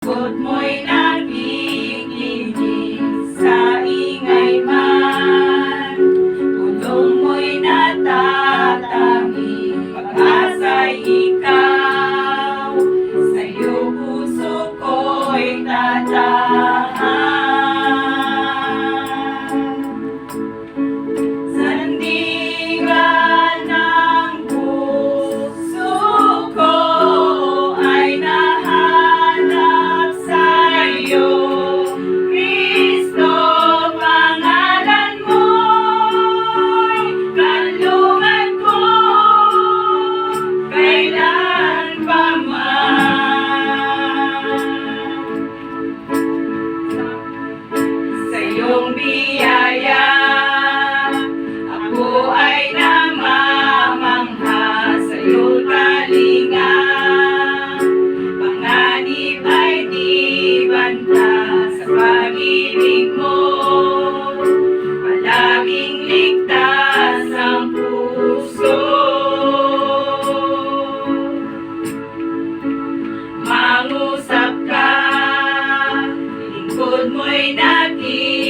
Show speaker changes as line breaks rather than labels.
Likod mo'y nakikinig sa ingay man, pulong mo'y natatangi, pag-asa'y ikaw, sa'yo puso ko'y tatahan. Sandigan ng puso ko ay nahanap sa'yo, Kristo, pangalan mo'y kanlungan ko, kailan pa man. Sa iyong biyaya ako ay namamangha, sa'yo kalinga, panganib ay di banta, sa pag-ibig mo palaging ligtas ang puso. Mangusap ka, lingkod mo'y nakikinig